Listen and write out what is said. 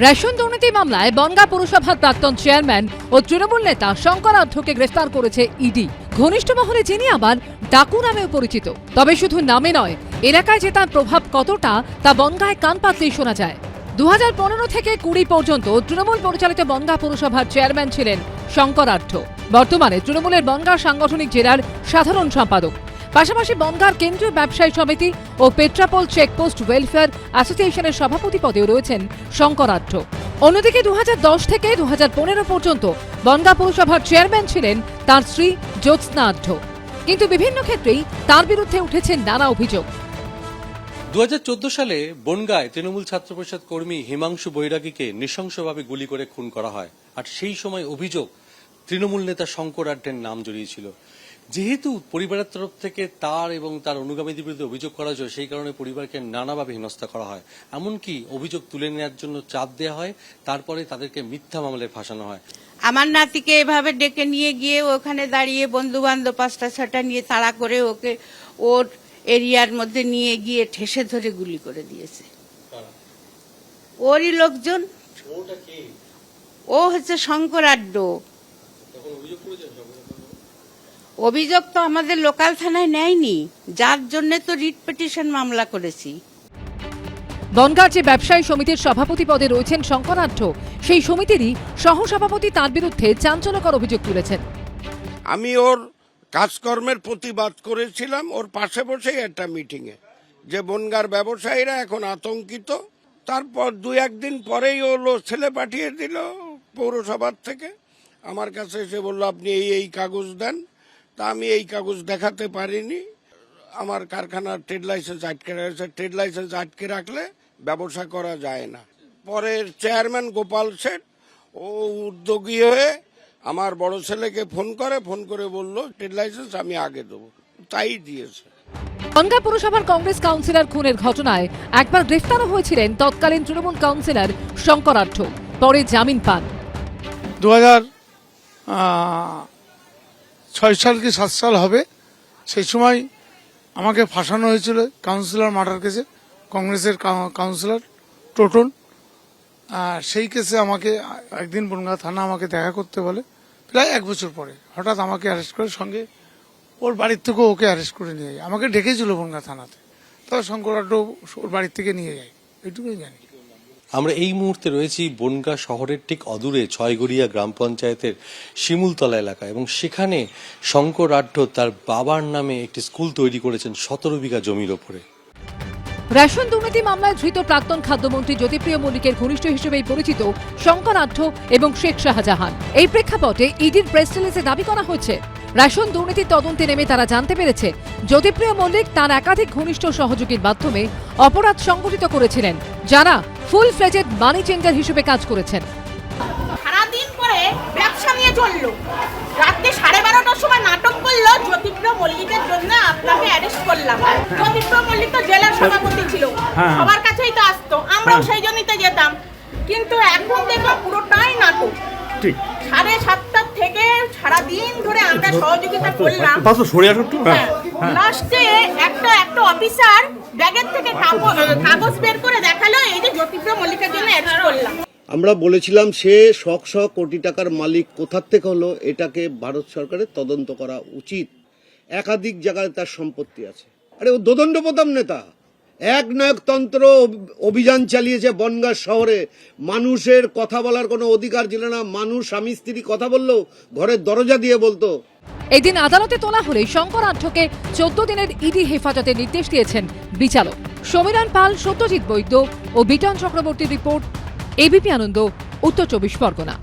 Ration দুর্নীতি মামলায় বনগাঁ পুরসভার প্রাক্তন চেয়ারম্যান ও তৃণমূল নেতা শঙ্কর আঢ্যকে গ্রেফতার করেছে ইডি। ঘনিষ্ঠ মহলে যিনি আবার ডাকু নামেও পরিচিত। তবে শুধু নামে নয়, এলাকায় যে তার প্রভাব কতটা তা বনগাঁয় কান পাতলেই শোনা যায়। 2015 থেকে 20 পর্যন্ত তৃণমূল পরিচালিত বনগাঁ পুরসভার চেয়ারম্যান ছিলেন শঙ্কর আঢ্য। বর্তমানে তৃণমূলের বনগাঁ সাংগঠনিক জেলার সাধারণ সম্পাদক। পাশাপাশি বনগাঁর কেন্দ্রীয় ব্যবসায়ী সমিতি ও পেট্রাপোল চেকপোস্ট ওয়েলফেয়ার অ্যাসোসিয়েশনের সভাপতি পদেও রয়েছেন শঙ্কর আঢ্য। অন্যদিকে 2010 থেকে 2015 পর্যন্ত বনগাঁ পুরসভার চেয়ারম্যান ছিলেন তার স্ত্রী জ্যোৎস্না আঢ্য। কিন্তু বিভিন্ন ক্ষেত্রেই তার বিরুদ্ধে উঠেছে নানা অভিযোগ। 2014 সালে বনগাঁয় তৃণমূল ছাত্র পরিষদ কর্মী হিমাংশু বৈরাগীকে নৃশংসভাবে গুলি করে খুন করা হয়। আর সেই সময় অভিযোগ তৃণমূল নেতা শঙ্কর আঢ্যের নাম জড়িয়েছিল। যেহেতু পরিবারের তরফ থেকে তার এবং তার অনুগামীদের বিরুদ্ধে অভিযোগ করা হয়, সেই কারণে পরিবারকে নানাভাবে হেনস্থা করা হয়। এমনকি অভিযোগ তুলে নেওয়ার জন্য চাপ দেওয়া হয়, তারপরে তাদেরকে মিথ্যা মামলায় ফাঁসানো হয়। আমার নাতিকে এভাবে ডেকে নিয়ে গিয়ে ওখানে দাঁড়িয়ে বন্ধু বান্ধব 5টা নিয়ে তাড়া করে ওকে ওর এরিয়ার মধ্যে নিয়ে গিয়ে ঠেসে ধরে গুলি করে দিয়েছে। ওরই লোকজন। ও হচ্ছে শঙ্কর আঢ্য। অভিযোগ তো আমাদের লোকাল থানায় নেয়নি, যার জন্য তো রিট পিটিশন মামলা করেছি। বনগাঁর যে ব্যবসায়ী সমিতির সভাপতি পদে রয়েছেন শঙ্কর আঢ্য, সেই সমিতিরই সহসভাপতি তার বিরুদ্ধে চাঞ্চল্যকর অভিযোগ তুলেছেন। আমি ওর কাজকর্মের প্রতিবাদ করেছিলাম ওর পাশে বসেই একটা মিটিংয়ে, যে বনগাঁর ব্যবসায়ীরা এখন আতঙ্কিত। তারপর 2-1 দিন পরেই ও ছেলে পাঠিয়ে দিল পৌরসভার থেকে আমার কাছে, এসে বলল আপনি এই কাগজ দেন। তা আমি এই কাগজ দেখাতে পারিনি। আমার কারখানার ট্রেড লাইসেন্স আটকে রয়েছে, ট্রেড লাইসেন্স আটকে রাখলে ব্যবসা করা যায় না। পরের চেয়ারম্যান গোপাল শেঠ ও উদ্যোগী হয়ে আমার বড় ছেলেকে ফোন করে বলল ট্রেড লাইসেন্স আমি আগে দেবো, তাই দিয়েছে। বনগাঁ পুরসভার কংগ্রেস কাউন্সিলর খুনের ঘটনায় একবার গ্রেফতারও হয়েছিলেন তৎকালীন তৃণমূল কাউন্সিলর শঙ্কর আঢ্য, পরে জামিন পান। 2006 সাল কি 7 সাল হবে, সেই সময় আমাকে ফাঁসানো হয়েছিল কাউন্সিলর মার্ডার কেসে, কংগ্রেসের কাউন্সিলর টোটন। সেই কেসে আমাকে একদিন বনগাঁ থানা আমাকে দেখা করতে বলে, প্রায় 1 বছর পরে হঠাৎ আমাকে অ্যারেস্ট করে, সঙ্গে ওর বাড়ির থেকেও ওকে অ্যারেস্ট করে নিয়ে যায়। আমাকে ডেকেছিল বনগাঁ থানাতে, তবে শঙ্কর আঢ্য ওর বাড়ির থেকে নিয়ে যায়, এইটুকুই জানি। আমরা এই মুহূর্তে রয়েছি বনগাঁ শহরের ঠিক অদূরে ছয়গড়িয়া গ্রাম পঞ্চায়েতের শিমুলতলা এলাকা, এবং সেখানে শঙ্কর আঢ্য তার বাবার নামে একটি স্কুল তৈরি করেছেন 17 বিঘা জমির ওপরে। রেশন দুর্নীতি মামলায় ধৃত প্রাক্তন খাদ্যমন্ত্রী জ্যোতিপ্রিয় মল্লিকের ঘনিষ্ঠ হিসেবেই পরিচিত শঙ্কর আঢ্য এবং শেখ শাহজাহান। এই প্রেক্ষাপটে ইডির প্রেস রিলিজে দাবি করা হয়েছে, রেশন দুর্নীতির তদন্তে নেমে তারা জানতে পেরেছে জ্যোতিপ্রিয় মল্লিক তার একাধিক ঘনিষ্ঠ সহযোগীর মাধ্যমে অপরাধ সংগঠিত করেছিলেন, যারা ফুল ফ্লেজেড মানি চেঞ্জার হিসেবে কাজ করেছেন। সারাদিন পরে ব্যবসা নিয়ে চললো, রাত্রে 12:30টার সময় নাটক করলো জ্যোতিপ্রিয় মল্লিকের জন্য আপনাকে অ্যারেস্ট করলাম। জ্যোতিপ্রিয় মল্লিক তো জেলার সভাপতি ছিল, সবার কাছেই তো আসতো, আমরাও সেই জন্যই তো যেতাম। কিন্তু এখন দেখলাম পুরোটাই নাটক। 7:30 থেকে সারাদিন ধরে আমরা সহযোগিতা করলাম। লাস্টে একটা অফিসার ব্যাগের থেকে কাগজ বের করে দেখালো, এই যে জ্যোতিপ্রিয় মল্লিকের জন্য অ্যারেস্ট করলাম। আমরা বলেছিলাম সে শখ কোটি টাকার মালিক কোথার থেকে হলো, এটাকে ভারত সরকারের তদন্ত করা উচিত। একাধিক জায়গায় তার সম্পত্তি আছে। আরে ও দোদণ্ড প্রতাপ নেতা, একনায়কতন্ত্র অভিযান চালিয়েছে বনগাঁ শহরে। মানুষের কথা বলার কোনো অধিকার ছিল না। মানুষ স্বামী স্ত্রী কথা বললেও ঘরের দরজা দিয়ে বলতো। এদিন আদালতে তোলা হলে শঙ্কর আঢ্যকে 14 দিনের ইডি হেফাজতে নির্দেশ দিয়েছেন বিচারক। সমীরণ পাল, সত্যজিৎ বৈদ্য ও বিটন চক্রবর্তীর রিপোর্ট, এবিপি আনন্দ, উত্তর 24 পরগনা।